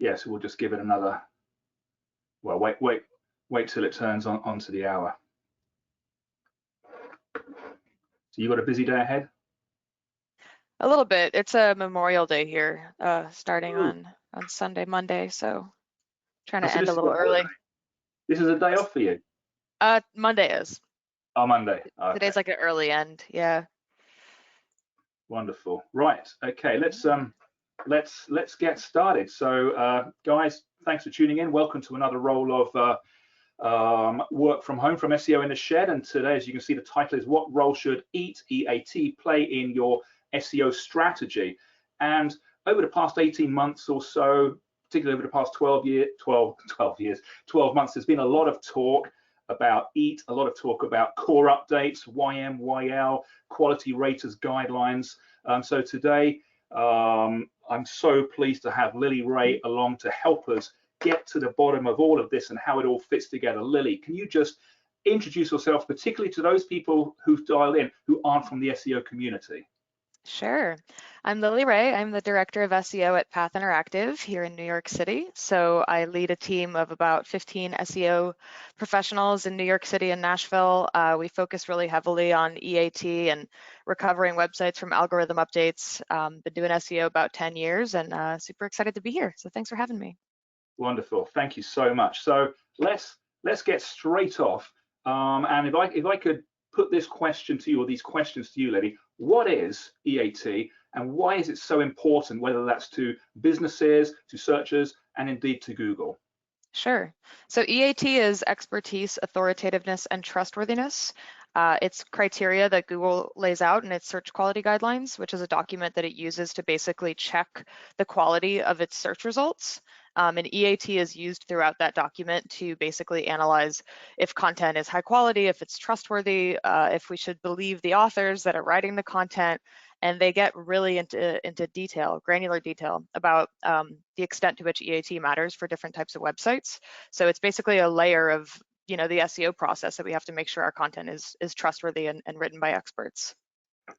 yeah, so we'll just give it another, well, wait till it turns onto the hour. So you got a busy day ahead? A little bit. It's a Memorial Day here, starting on Sunday, Monday, so trying to end a little early. This is a day off for you? Monday is. Oh, Monday. Okay. Today's like an early end, yeah. Wonderful. Right. Okay. Let's get started. So, guys, thanks for tuning in. Welcome to another role of work from home from SEO in the Shed. And today, as you can see, the title is "What Role Should EAT Play in Your SEO Strategy?" And over the past 18 months or so, particularly over the past 12 months, there's been a lot of talk about EAT, a lot of talk about core updates, YMYL, quality raters guidelines. So today, I'm so pleased to have Lily Ray along to help us get to the bottom of all of this and how it all fits together. Lily, can you just introduce yourself, particularly to those people who've dialed in who aren't from the SEO community? Sure. I'm Lily Ray. I'm the Director of SEO at Path Interactive here in New York City. So I lead a team of about 15 SEO professionals in New York City and Nashville. We focus really heavily on EAT and recovering websites from algorithm updates. Been doing SEO about 10 years and super excited to be here. So thanks for having me. Wonderful. Thank you so much. So let's get straight off. And if I could put this question to you, or these questions to you, Lily, what is EAT and why is it so important, whether that's to businesses, to searchers, and indeed to Google? Sure. So EAT is expertise, authoritativeness, and trustworthiness. It's criteria that Google lays out in its search quality guidelines, which is a document that it uses to basically check the quality of its search results. And EAT is used throughout that document to basically analyze if content is high quality, if it's trustworthy, if we should believe the authors that are writing the content. And they get really into detail, granular detail about the extent to which EAT matters for different types of websites. So it's basically a layer of, the SEO process that we have to make sure our content is trustworthy and written by experts.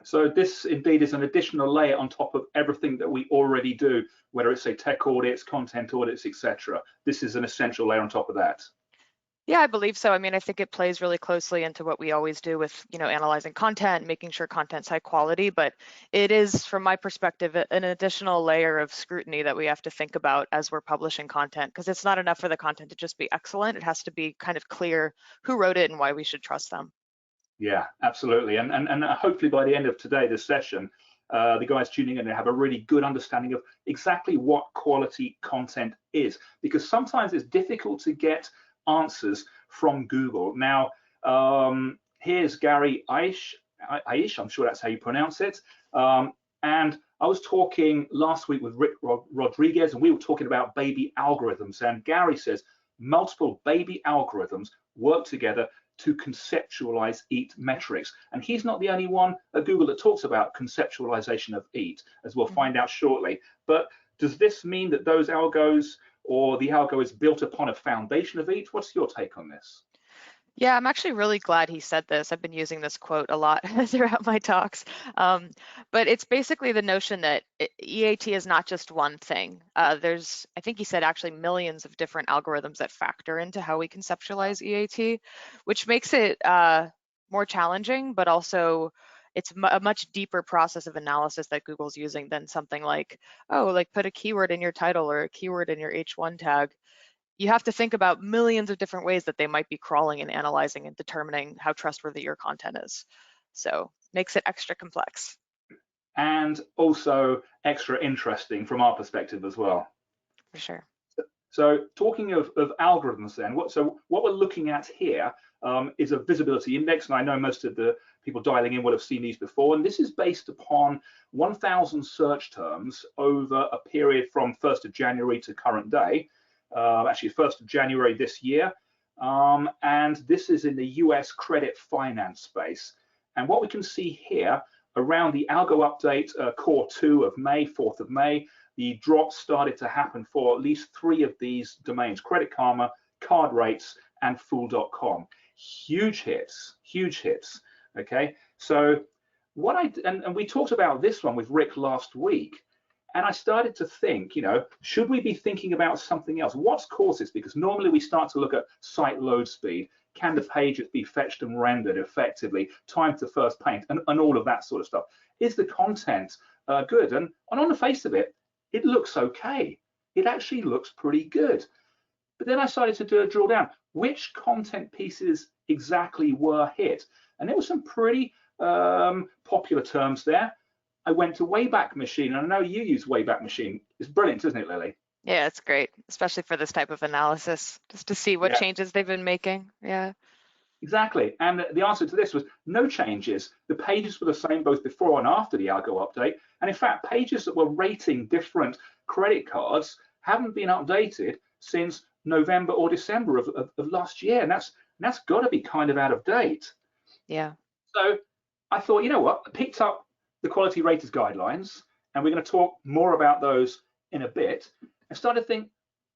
So this indeed is an additional layer on top of everything that we already do, whether it's say tech audits, content audits, etc. This is an essential layer on top of that. Yeah, I believe so. I mean, I think it plays really closely into what we always do with, analyzing content, making sure content's high quality, but it is, from my perspective, an additional layer of scrutiny that we have to think about as we're publishing content, because it's not enough for the content to just be excellent. It has to be kind of clear who wrote it and why we should trust them. Yeah, absolutely. And hopefully by the end of today, this session, the guys tuning in have a really good understanding of exactly what quality content is, because sometimes it's difficult to get answers from Google. Now, here's Gary Aish, I'm sure that's how you pronounce it. And I was talking last week with Rick Rodriguez, and we were talking about baby algorithms. And Gary says multiple baby algorithms work together to conceptualize EAT metrics. And he's not the only one at Google that talks about conceptualization of EAT, as we'll find out shortly. But does this mean that those algos, or the algo, is built upon a foundation of EAT? What's your take on this? Yeah, I'm actually really glad he said this. I've been using this quote a lot throughout my talks. But it's basically the notion that EAT is not just one thing. There's, I think he said, actually millions of different algorithms that factor into how we conceptualize EAT, which makes it more challenging, but also it's a much deeper process of analysis that Google's using than something like, put a keyword in your title or a keyword in your H1 tag. You have to think about millions of different ways that they might be crawling and analyzing and determining how trustworthy your content is. So makes it extra complex. And also extra interesting from our perspective as well. For sure. So talking of algorithms then, what we're looking at here is a visibility index, and I know most of the people dialing in will have seen these before, and this is based upon 1,000 search terms over a period from 1st of January to current day. Actually 1st of January this year, and this is in the US credit finance space. And what we can see here around the algo update core 2 of May, 4th of May, the drops started to happen for at least 3 of these domains: Credit Karma, Card Rates, and Fool.com. Huge hits, okay? So and we talked about this one with Rick last week, And I started to think, should we be thinking about something else? What's caused this? Because normally we start to look at site load speed. Can the pages be fetched and rendered effectively? Time to first paint, and all of that sort of stuff. Is the content good? And on the face of it, it looks okay. It actually looks pretty good. But then I started to do a drill down. Which content pieces exactly were hit? And there were some pretty popular terms there. I went to Wayback Machine, and I know you use Wayback Machine. It's brilliant, isn't it, Lily? Yeah, it's great, especially for this type of analysis, just to see what changes they've been making. Yeah. Exactly. And the answer to this was no changes. The pages were the same both before and after the algo update. And in fact, pages that were rating different credit cards haven't been updated since November or December of last year. And that's got to be kind of out of date. Yeah. So I thought, you know what? I picked up the quality raters guidelines, and we're going to talk more about those in a bit. I started to think,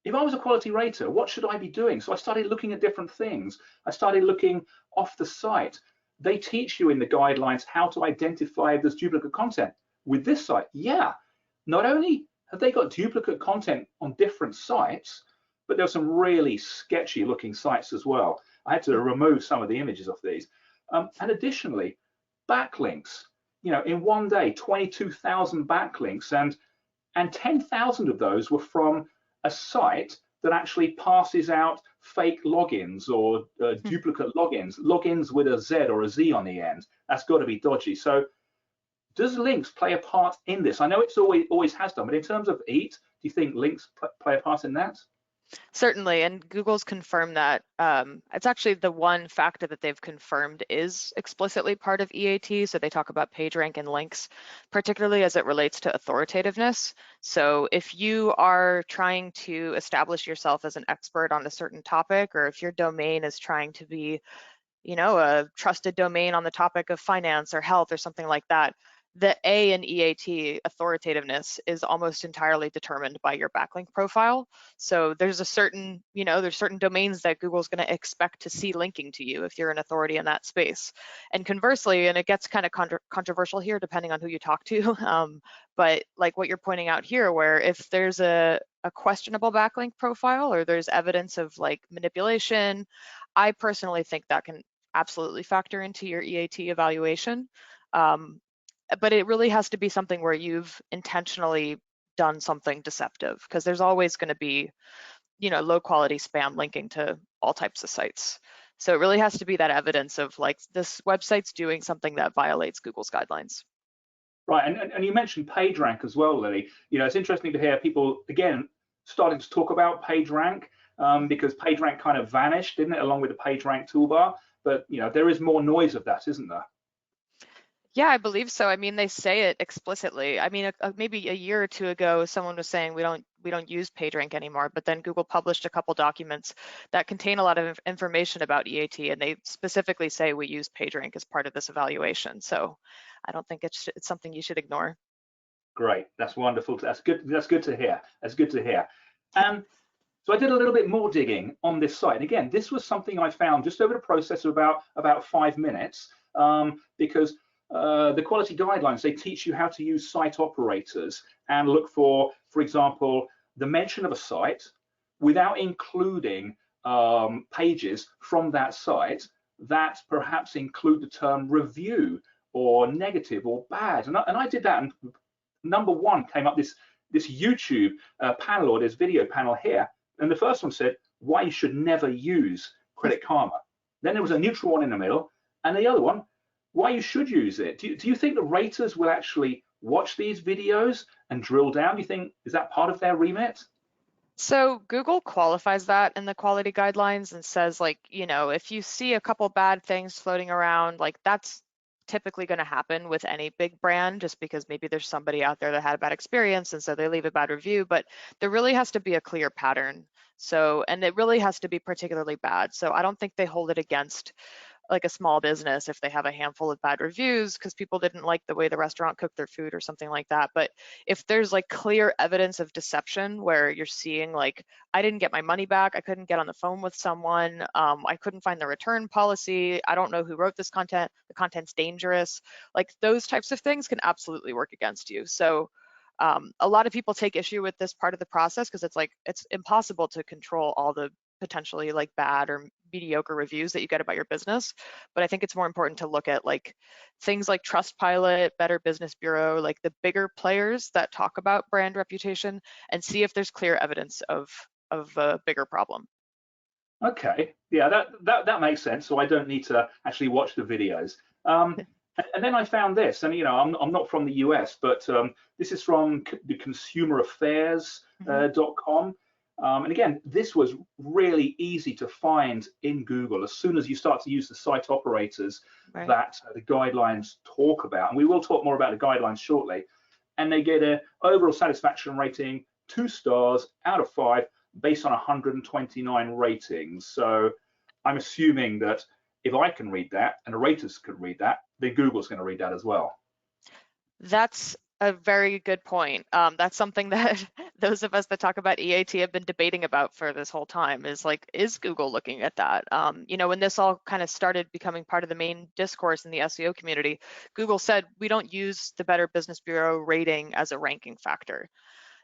if I was a quality rater, what should I be doing? So I started looking at different things. I started looking off the site. They teach you in the guidelines how to identify if there's duplicate content. With this site, yeah, not only have they got duplicate content on different sites, but there were some really sketchy looking sites as well. I had to remove some of the images of these. And additionally, backlinks. In one day, 22,000 backlinks, and 10,000 of those were from a site that actually passes out fake logins or duplicate logins with a Z or a Z on the end. That's got to be dodgy. So does links play a part in this? I know it's always has done, but in terms of EAT, do you think links play a part in that? Certainly, and Google's confirmed that. It's actually the one factor that they've confirmed is explicitly part of EAT. So they talk about PageRank and links, particularly as it relates to authoritativeness. So if you are trying to establish yourself as an expert on a certain topic, or if your domain is trying to be, a trusted domain on the topic of finance or health or something like that, the A in EAT, authoritativeness, is almost entirely determined by your backlink profile. So there's certain domains that Google's going to expect to see linking to you if you're an authority in that space. And conversely, and it gets kind of controversial here depending on who you talk to, but like what you're pointing out here, where if there's a questionable backlink profile or there's evidence of like manipulation, I personally think that can absolutely factor into your EAT evaluation. But it really has to be something where you've intentionally done something deceptive, because there's always going to be, low quality spam linking to all types of sites. So it really has to be that evidence of like this website's doing something that violates Google's guidelines. Right, and you mentioned PageRank as well, Lily. It's interesting to hear people, again, starting to talk about PageRank because PageRank kind of vanished, didn't it, along with the PageRank toolbar? But, there is more noise of that, isn't there? Yeah, I believe so. I mean, they say it explicitly. I mean, maybe a year or two ago, someone was saying we don't use PageRank anymore, but then Google published a couple documents that contain a lot of information about EAT, and they specifically say we use PageRank as part of this evaluation. So I don't think it's something you should ignore. Great, that's wonderful. That's good. That's good to hear. That's good to hear. So I did a little bit more digging on this site. And again, this was something I found just over the process of about 5 minutes because the quality guidelines, they teach you how to use site operators and look for example, the mention of a site without including pages from that site that perhaps include the term review or negative or bad. And I did that, and number one came up this YouTube panel, or this video panel here. And the first one said why you should never use Credit Karma. Then there was a neutral one in the middle, and the other one, why you should use it. Do you think the raters will actually watch these videos and drill down? Do you think, is that part of their remit? So Google qualifies that in the quality guidelines and says, like, if you see a couple bad things floating around, like that's typically going to happen with any big brand, just because maybe there's somebody out there that had a bad experience and so they leave a bad review, but there really has to be a clear pattern. So, and it really has to be particularly bad. So I don't think they hold it against like a small business if they have a handful of bad reviews because people didn't like the way the restaurant cooked their food or something like that. But if there's like clear evidence of deception where you're seeing like, I didn't get my money back, I couldn't get on the phone with someone, I couldn't find the return policy, I don't know who wrote this content, the content's dangerous, like those types of things can absolutely work against you. So A lot of people take issue with this part of the process because it's impossible to control all the potentially like bad or mediocre reviews that you get about your business. But I think it's more important to look at like things like Trustpilot, Better Business Bureau, like the bigger players that talk about brand reputation, and see if there's clear evidence of a bigger problem. Okay, yeah, that makes sense. So I don't need to actually watch the videos. And then I found this, and I'm not from the US, but this is from the consumeraffairs.com. And again, this was really easy to find in Google as soon as you start to use the site operators that the guidelines talk about. And we will talk more about the guidelines shortly. And they get an overall satisfaction rating 2 stars out of 5 based on 129 ratings. So I'm assuming that if I can read that and the raters can read that, then Google's going to read that as well. That's a very good point. That's something that those of us that talk about EAT have been debating about for this whole time, is like, is Google looking at that? When this all kind of started becoming part of the main discourse in the SEO community, Google said, we don't use the Better Business Bureau rating as a ranking factor.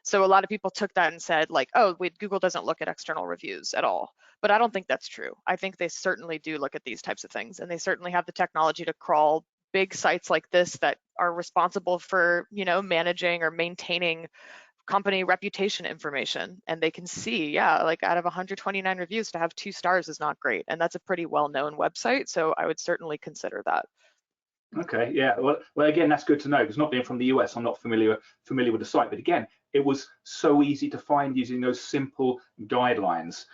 So a lot of people took that and said like, oh, wait, Google doesn't look at external reviews at all. But I don't think that's true. I think they certainly do look at these types of things, and they certainly have the technology to crawl big sites like this that are responsible for, managing or maintaining company reputation information. And they can see, yeah, like out of 129 reviews, to have 2 stars is not great. And that's a pretty well-known website. So I would certainly consider that. Okay, yeah. Well, again, that's good to know, because not being from the US, I'm not familiar with the site. But again, it was so easy to find using those simple guidelines.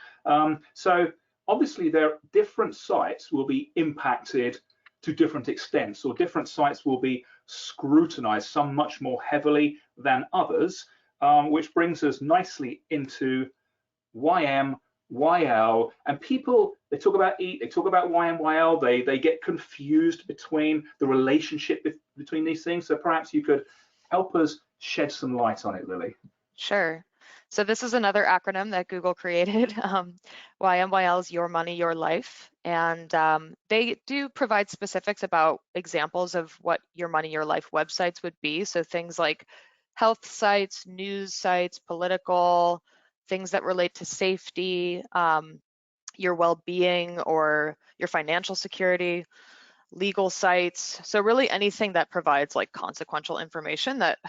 So obviously, different sites will be impacted to different extents, or different sites will be scrutinized, some much more heavily than others, which brings us nicely into YMYL. And people, they talk about EAT, they talk about YMYL, they get confused between the relationship between these things. So perhaps you could help us shed some light on it, Lily. Sure. So this is another acronym that Google created. YMYL is Your Money, Your Life. And they do provide specifics about examples of what Your Money, Your Life websites would be. So things like health sites, news sites, political, things that relate to safety, your well-being or your financial security, legal sites. So really anything that provides like consequential information that,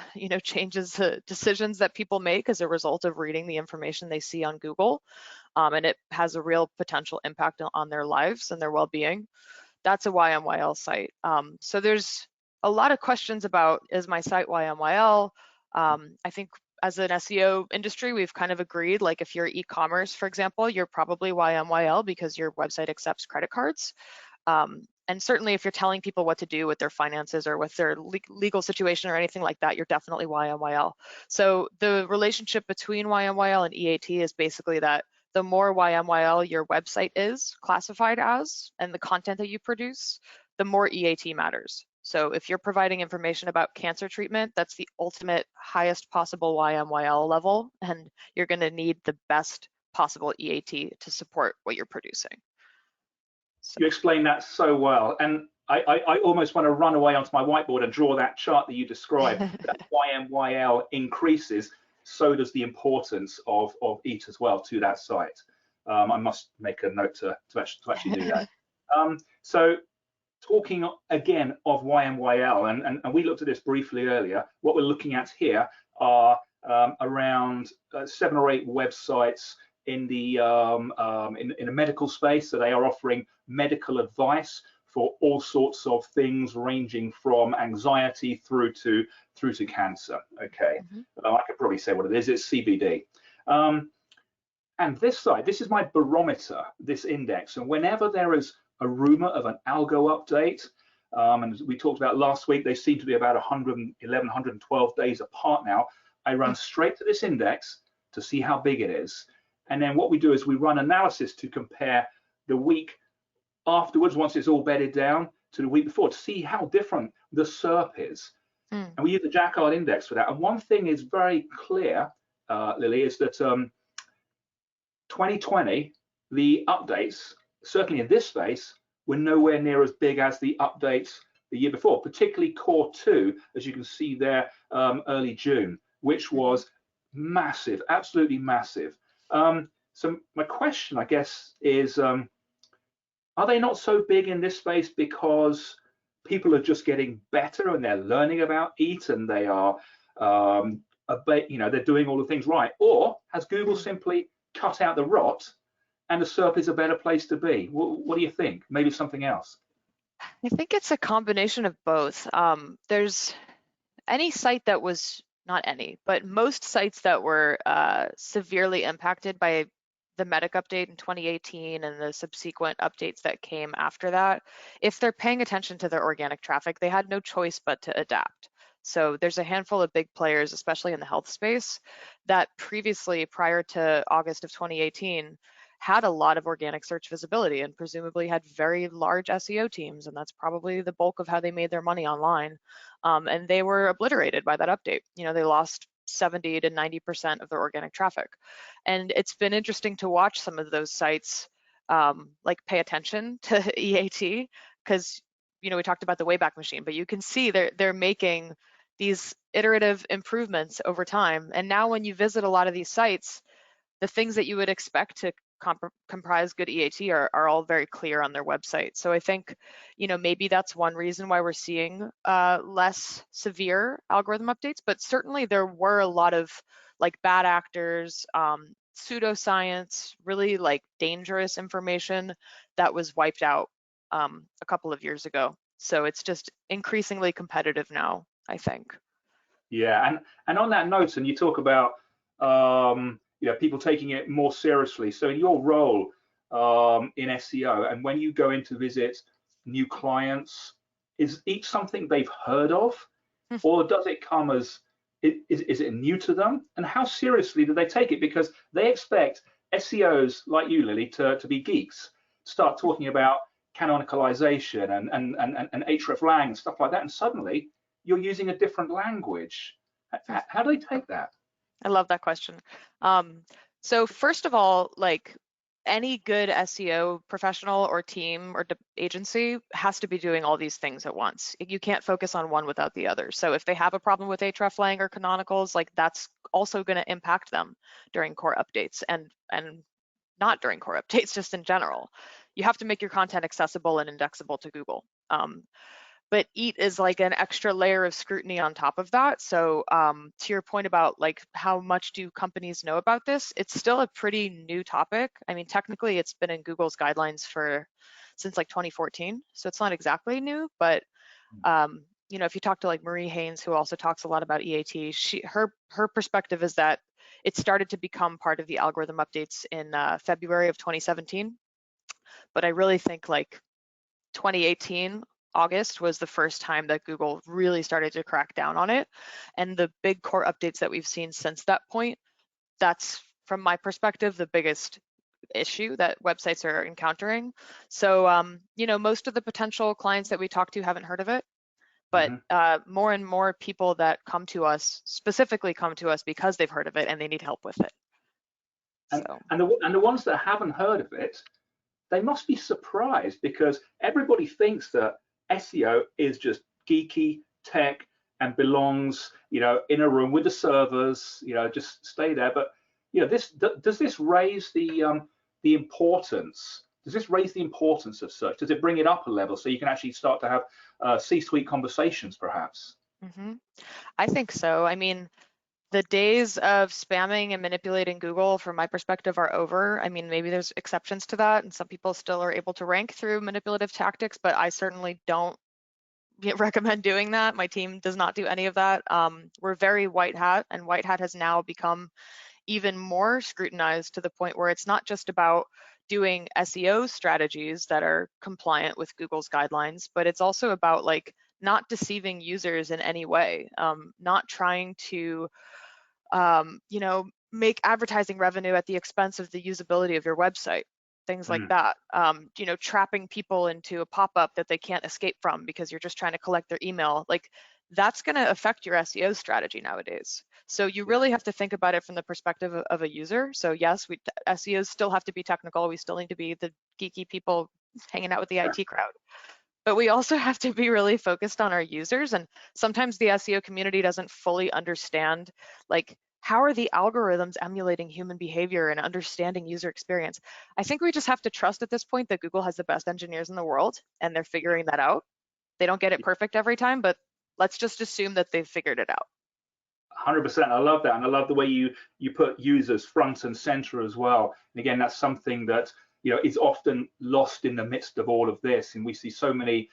changes the decisions that people make as a result of reading the information they see on Google. And it has a real potential impact on their lives and their well-being. That's a YMYL site. So there's a lot of questions about, is my site YMYL? I think as an SEO industry, we've kind of agreed, like if you're e-commerce, for example, you're probably YMYL because your website accepts credit cards. And certainly if you're telling people what to do with their finances or with their legal situation or anything like that, you're definitely YMYL. So the relationship between YMYL and EAT is basically that the more YMYL your website is classified as and the content that you produce, the more EAT matters. So if you're providing information about cancer treatment, that's the ultimate highest possible YMYL level, and you're going to need the best possible EAT to support what you're producing. So. You explained that so well, and I almost want to run away onto my whiteboard and draw that chart that you described. That YMYL increases, so does the importance of EAT as well to that site. I must make a note to actually do that. So talking again of YMYL, and we looked at this briefly earlier, what we're looking at here are around 7 or 8 websites in the in a medical space. So they are offering medical advice for all sorts of things, ranging from anxiety through to cancer. Okay, I could probably say what it is. It's CBD. And this site, this is my barometer, this index. And whenever there is a rumor of an algo update, and as we talked about last week, they seem to be about 111, 112 days apart now. I run straight to this index to see how big it is. And then what we do is we run analysis to compare the week afterwards, once it's all bedded down, to the week before, to see how different the SERP is. And we use the Jacquard index for that. And one thing is very clear, Lily, is that 2020, the updates, certainly in this space, were nowhere near as big as the updates the year before, particularly Core 2, as you can see there, early June. which was massive, absolutely massive. So my question, I guess, is, are they not so big in this space because people are just getting better and they're learning about EAT and they are, they're doing all the things right? Or has Google simply cut out the rot and the SERP is a better place to be? What do you think? Maybe something else? I think it's a combination of both. There's any site that was, not any, but most sites that were severely impacted by the Medic update in 2018 and the subsequent updates that came after that, if they're paying attention to their organic traffic, they had no choice but to adapt. So there's a handful of big players, especially in the health space, that previously, prior to August of 2018, had a lot of organic search visibility and presumably had very large SEO teams, and that's probably the bulk of how they made their money online. And they were obliterated by that update. You know, they lost 70 to 90% of their organic traffic. And it's been interesting to watch some of those sites like pay attention to EAT, because, you know, we talked about the Wayback Machine, but you can see they're making these iterative improvements over time. And now when you visit a lot of these sites, the things that you would expect to comprise good EAT are all very clear on their website. So I think, you know, maybe that's one reason why we're seeing less severe algorithm updates, but certainly there were a lot of like bad actors, pseudoscience, really like dangerous information that was wiped out a couple of years ago. So it's just increasingly competitive now, I think. Yeah, and on that note, and you talk about people taking it more seriously. So in your role in SEO, and when you go in to visit new clients, is each something they've heard of, or does it come as, is it new to them? And how seriously do they take it? Because they expect SEOs like you, Lily, to be geeks, start talking about canonicalization and hreflang and stuff like that, and suddenly you're using a different language. How do they take that? I love that question. So first of all, like any good SEO professional or team or agency has to be doing all these things at once. You can't focus on one without the other. So if they have a problem with hreflang or canonicals, like that's also going to impact them during core updates and not during core updates, just in general. You have to make your content accessible and indexable to Google. But EAT is like an extra layer of scrutiny on top of that. So to your point about like how much do companies know about this, it's still a pretty new topic. I mean, technically it's been in Google's guidelines since like 2014. So it's not exactly new, but you know, if you talk to like Marie Haynes, who also talks a lot about EAT, her perspective is that it started to become part of the algorithm updates in February of 2017. But I really think like 2018, August was the first time that Google really started to crack down on it. And the big core updates that we've seen since that point, that's, from my perspective, the biggest issue that websites are encountering. So, you know, most of the potential clients that we talk to haven't heard of it, but more and more people that come to us specifically come to us because they've heard of it and they need help with it. And the ones that haven't heard of it, they must be surprised, because everybody thinks that SEO is just geeky tech and belongs, you know, in a room with the servers, you know, just stay there. But you know, does this raise the importance? Does this raise the importance of search? Does it bring it up a level so you can actually start to have C-suite conversations, perhaps? I think so. I mean, the days of spamming and manipulating Google, from my perspective, are over. I mean, maybe there's exceptions to that, and some people still are able to rank through manipulative tactics, but I certainly don't recommend doing that. My team does not do any of that. We're very white hat, and white hat has now become even more scrutinized to the point where it's not just about doing SEO strategies that are compliant with Google's guidelines, but it's also about like not deceiving users in any way, not trying to you know, make advertising revenue at the expense of the usability of your website, things like that. You know, trapping people into a pop-up that they can't escape from because you're just trying to collect their email. Like, that's going to affect your SEO strategy nowadays. So you really have to think about it from the perspective of a user. So yes, SEOs still have to be technical. We still need to be the geeky people hanging out with the IT crowd. But we also have to be really focused on our users, and sometimes the SEO community doesn't fully understand, like, how are the algorithms emulating human behavior and understanding user experience? I think we just have to trust at this point that Google has the best engineers in the world and they're figuring that out. They don't get it perfect every time, but let's just assume that they've figured it out. 100%. I love that, and I love the way you put users front and center as well. And again, that's something that is often lost in the midst of all of this. And we see so many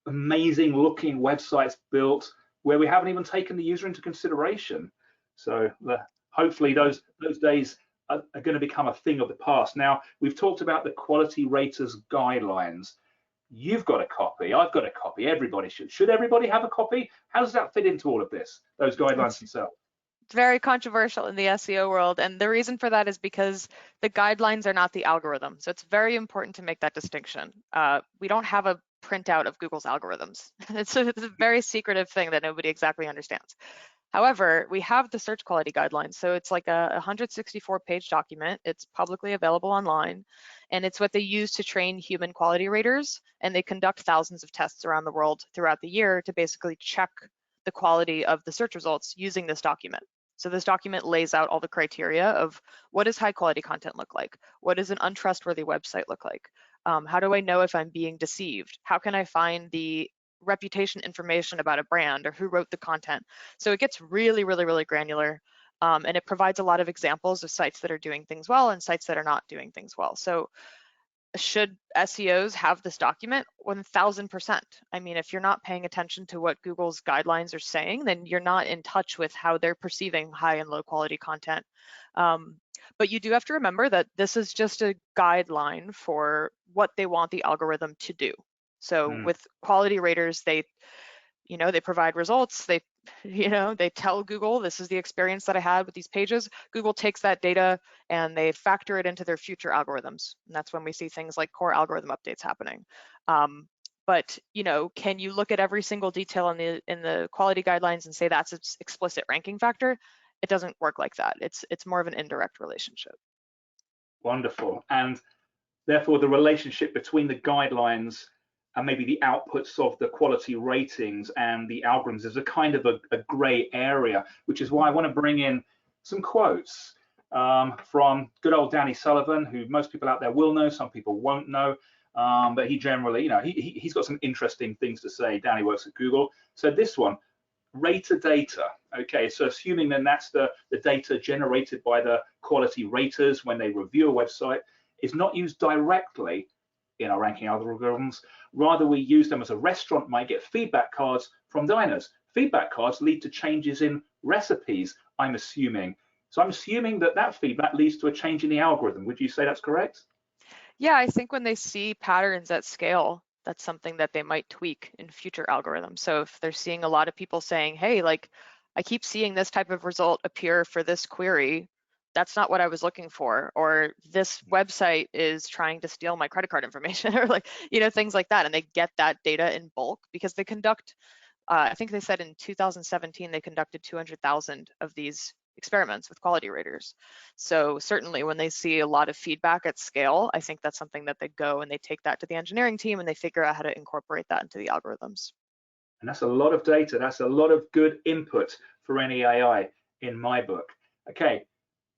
amazing looking websites built where we haven't even taken the user into consideration. So hopefully those days are going to become a thing of the past. Now, we've talked about the quality raters guidelines. You've got a copy, I've got a copy, everybody should. Should everybody have a copy? How does that fit into all of this, those guidelines themselves? It's very controversial in the SEO world, and the reason for that is because the guidelines are not the algorithm. So it's very important to make that distinction. We don't have a printout of Google's algorithms. It's a very secretive thing that nobody exactly understands. However, we have the search quality guidelines. So it's like a 164-page document. It's publicly available online, and it's what they use to train human quality raters. And they conduct thousands of tests around the world throughout the year to basically check the quality of the search results using this document. So this document lays out all the criteria of what does high quality content look like? What does an untrustworthy website look like? How do I know if I'm being deceived? How can I find the reputation information about a brand or who wrote the content? So it gets really, really, really granular, and it provides a lot of examples of sites that are doing things well and sites that are not doing things well. So should SEOs have this document? 1000%. I mean, if you're not paying attention to what Google's guidelines are saying, then you're not in touch with how they're perceiving high and low quality content. But you do have to remember that this is just a guideline for what they want the algorithm to do. So with quality raters, they provide results. They tell Google, this is the experience that I had with these pages. Google takes that data and they factor it into their future algorithms. And that's when we see things like core algorithm updates happening. But can you look at every single detail in the quality guidelines and say that's its explicit ranking factor? It doesn't work like that. It's more of an indirect relationship. Wonderful. And therefore, the relationship between the guidelines and maybe the outputs of the quality ratings and the algorithms is a kind of a gray area, which is why I want to bring in some quotes from good old Danny Sullivan, who most people out there will know, some people won't know, but he generally, he's got some interesting things to say. Danny works at Google. So this one, rater data. Okay, so assuming then that's the data generated by the quality raters when they review a website, is not used directly in our ranking algorithms. Rather, we use them as a restaurant might get feedback cards from diners. Feedback cards lead to changes in recipes, I'm assuming. So I'm assuming that feedback leads to a change in the algorithm. Would you say that's correct? Yeah, I think when they see patterns at scale, that's something that they might tweak in future algorithms. So if they're seeing a lot of people saying, hey, like, I keep seeing this type of result appear for this query, that's not what I was looking for, or this website is trying to steal my credit card information, or things like that. And they get that data in bulk because they conduct, I think they said in 2017, they conducted 200,000 of these experiments with quality raters. So certainly when they see a lot of feedback at scale, I think that's something that they go and they take that to the engineering team and they figure out how to incorporate that into the algorithms. And that's a lot of data. That's a lot of good input for any AI in my book. Okay.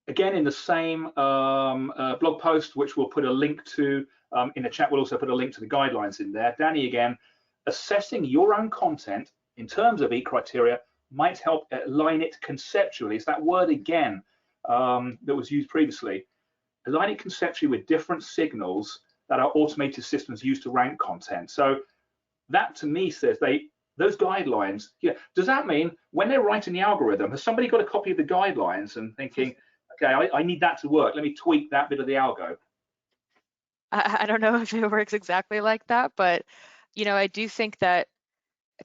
Again, in the same blog post, which we'll put a link to in the chat, we'll also put a link to the guidelines in there. Danny, again, assessing your own content in terms of EAT criteria might help align it conceptually. It's that word again that was used previously. Align it conceptually with different signals that our automated systems use to rank content. So that to me says those guidelines, yeah. Does that mean when they're writing the algorithm, has somebody got a copy of the guidelines and thinking, okay, I need that to work, let me tweak that bit of the algo? I don't know if it works exactly like that, but I do think that,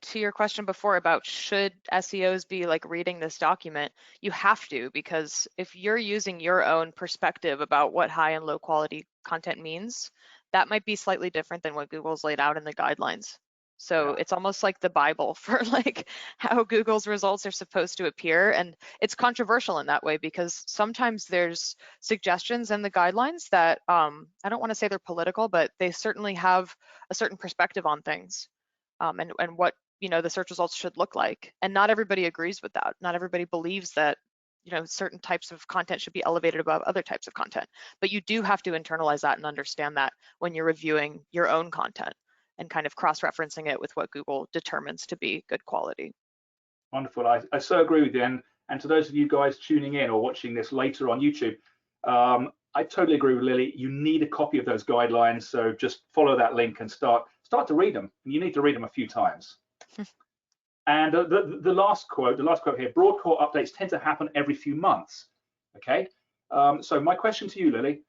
to your question before about should SEOs be like reading this document, you have to, because if you're using your own perspective about what high and low quality content means, that might be slightly different than what Google's laid out in the guidelines. So it's almost like the Bible for like how Google's results are supposed to appear. And it's controversial in that way because sometimes there's suggestions in the guidelines that I don't want to say they're political, but they certainly have a certain perspective on things, and what the search results should look like. And not everybody agrees with that. Not everybody believes that certain types of content should be elevated above other types of content. But you do have to internalize that and understand that when you're reviewing your own content and kind of cross-referencing it with what Google determines to be good quality. Wonderful. I so agree with you. And to those of you guys tuning in or watching this later on YouTube, I totally agree with Lily. You need a copy of those guidelines. So just follow that link and start to read them. And you need to read them a few times. And the last quote here, broad core updates tend to happen every few months. Okay. So my question to you, Lily,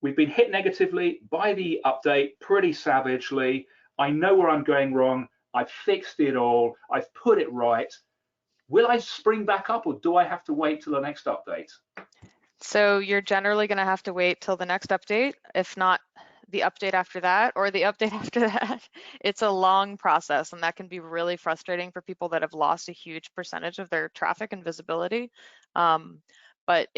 we've been hit negatively by the update pretty savagely. I know where I'm going wrong. I've fixed it all. I've put it right. Will I spring back up or do I have to wait till the next update? So you're generally going to have to wait till the next update, if not the update after that or the update after that. It's a long process, and that can be really frustrating for people that have lost a huge percentage of their traffic and visibility. But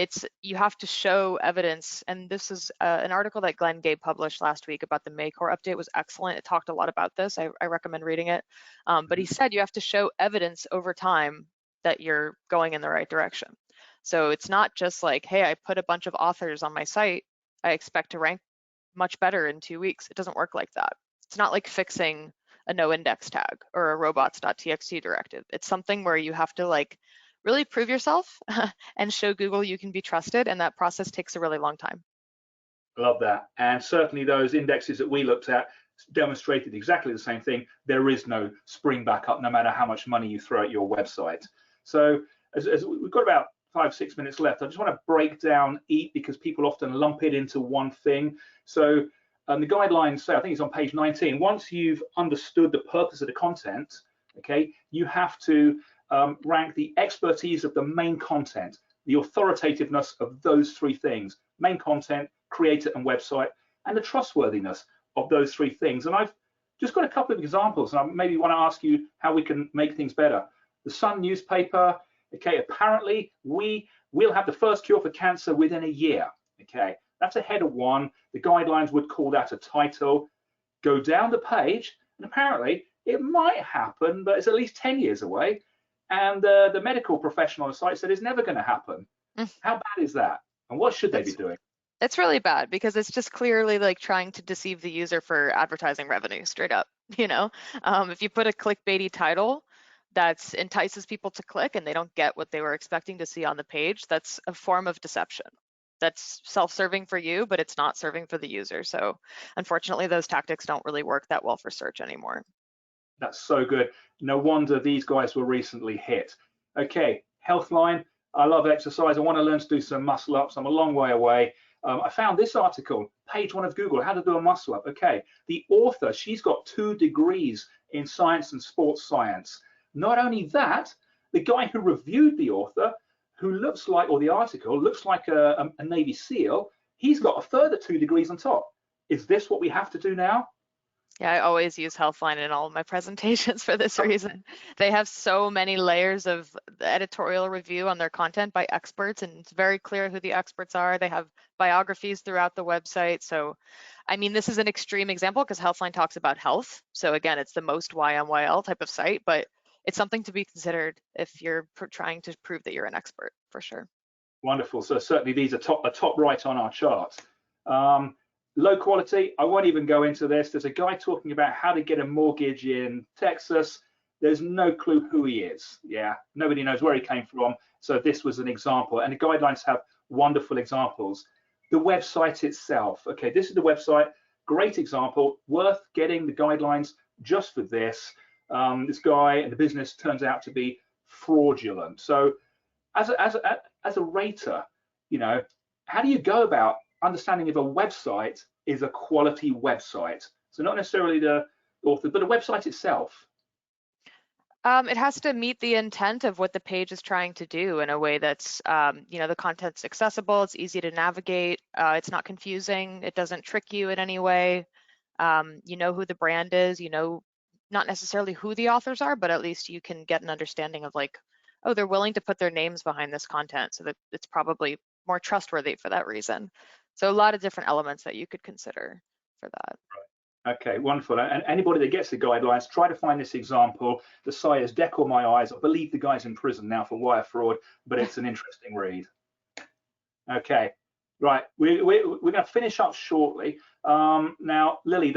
you have to show evidence, and this is an article that Glenn Gay published last week about the May core update. It was excellent. It talked a lot about this. I recommend reading it. But he said you have to show evidence over time that you're going in the right direction. So it's not just like, hey, I put a bunch of authors on my site, I expect to rank much better in 2 weeks. It doesn't work like that. It's not like fixing a no index tag or a robots.txt directive. It's something where you have to like really prove yourself and show Google you can be trusted, and that process takes a really long time. Love that. And certainly those indexes that we looked at demonstrated exactly the same thing. There is no spring back up no matter how much money you throw at your website. So as we've got about 5-6 minutes left, I just want to break down EAT because people often lump it into one thing. So the guidelines say, I think it's on page 19, once you've understood the purpose of the content, okay, you have to rank the expertise of the main content, the authoritativeness of those three things, main content, creator and website, and the trustworthiness of those three things. And I've just got a couple of examples, and I maybe want to ask you how we can make things better. The Sun newspaper, okay, apparently we'll have the first cure for cancer within a year, okay. That's a header one. The guidelines would call that a title. Go down the page, and apparently it might happen, but it's at least 10 years away. And the medical professional on the site said it's never going to happen. How bad is that? And what should they be doing? It's really bad because it's just clearly like trying to deceive the user for advertising revenue, straight up. If you put a clickbaity title that entices people to click and they don't get what they were expecting to see on the page, that's a form of deception. That's self-serving for you, but it's not serving for the user. So unfortunately, those tactics don't really work that well for search anymore. That's so good. No wonder these guys were recently hit. Okay, Healthline. I love exercise. I want to learn to do some muscle ups. I'm a long way away. I found this article, page 1 of Google, how to do a muscle up. Okay, the author, she's got 2 degrees in science and sports science. Not only that, the guy who reviewed the author, who looks like, or the article, looks like a Navy SEAL, he's got a further 2 degrees on top. Is this what we have to do now? Yeah, I always use Healthline in all of my presentations for this reason. They have so many layers of editorial review on their content by experts, and it's very clear who the experts are. They have biographies throughout the website. So, I mean, this is an extreme example because Healthline talks about health. So again, it's the most YMYL type of site, but it's something to be considered if you're trying to prove that you're an expert, for sure. Wonderful. So certainly these are top right on our chart. Low quality, I won't even go into this. There's a guy talking about how to get a mortgage in Texas. There's no clue who he is. Yeah, nobody knows where he came from. So this was an example, and the guidelines have wonderful examples. The website itself, okay, this is the website, great example, worth getting the guidelines just for this. This guy and the business turns out to be fraudulent. So as a rater, how do you go about understanding if a website is a quality website? So not necessarily the author, but the website itself. It has to meet the intent of what the page is trying to do in a way that's, the content's accessible, it's easy to navigate, it's not confusing, it doesn't trick you in any way. You know who the brand is, not necessarily who the authors are, but at least you can get an understanding of like, oh, they're willing to put their names behind this content, so that it's probably more trustworthy for that reason. So a lot of different elements that you could consider for that. Okay, wonderful. And anybody that gets the guidelines, try to find this example. The site is Deck My Eyes. I believe the guy's in prison now for wire fraud, but it's an interesting read. Okay, right. We're going to finish up shortly. Now, Lily,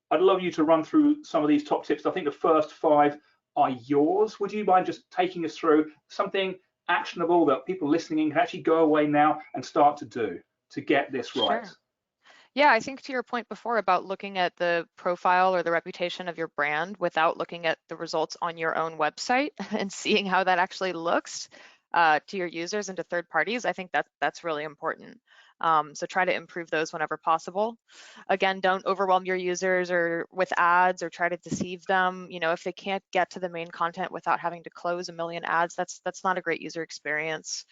I'd love you to run through some of these top tips. I think the first 5 are yours. Would you mind just taking us through something actionable that people listening can actually go away now and start to do to get this right? Sure. Yeah, I think to your point before about looking at the profile or the reputation of your brand without looking at the results on your own website and seeing how that actually looks to your users and to third parties, I think that's really important. So try to improve those whenever possible. Again, don't overwhelm your users or with ads or try to deceive them. You know, if they can't get to the main content without having to close a million ads, that's not a great user experience.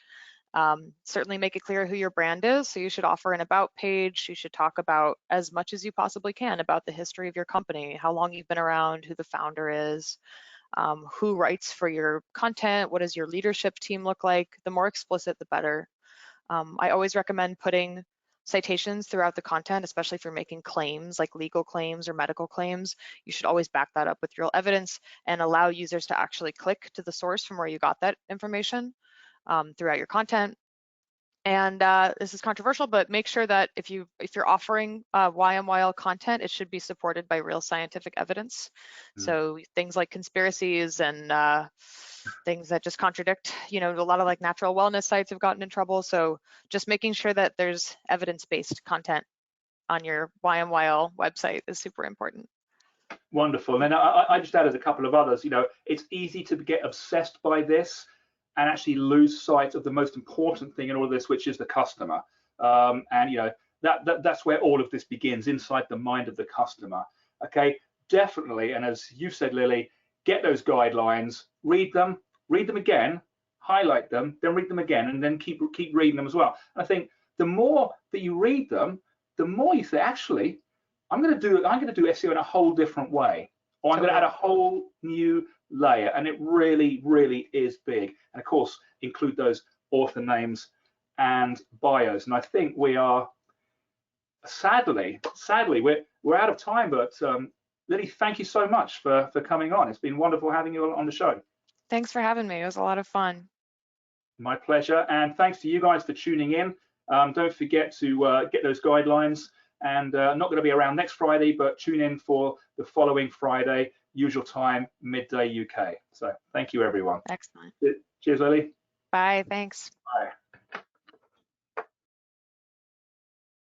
Certainly make it clear who your brand is. So you should offer an about page. You should talk about as much as you possibly can about the history of your company, how long you've been around, who the founder is, who writes for your content, what does your leadership team look like. The more explicit, the better. I always recommend putting citations throughout the content, especially if you're making claims like legal claims or medical claims. You should always back that up with real evidence and allow users to actually click to the source from where you got that information. Throughout your content. And this is controversial, but make sure that if you're offering YMYL content, it should be supported by real scientific evidence. So things like conspiracies and things that just contradict, you know, a lot of like natural wellness sites have gotten in trouble. So just making sure that there's evidence-based content on your YMYL website is super important. Wonderful. And I just added a couple of others. You know, it's easy to get obsessed by this and actually lose sight of the most important thing in all of this, which is the customer. And you know, that's where all of this begins, inside the mind of the customer. Okay, definitely. And as you said, Lily, get those guidelines, read them again, highlight them, then read them again, and then keep reading them as well. And I think the more that you read them, the more you say, actually, I'm going to do SEO in a whole different way, or I'm going to add a whole new layer, and it really is big. And of course, include those author names and bios. And I think we are sadly we're out of time, but Lily, thank you so much for coming on. It's been wonderful having you on the show. Thanks for having me. It was a lot of fun. My pleasure. And thanks to you guys for tuning in. Don't forget to get those guidelines. And not going to be around next Friday, but tune in for the following Friday, usual time, midday UK. So thank you, everyone. Excellent. Cheers, Lily. Bye. Thanks. Bye.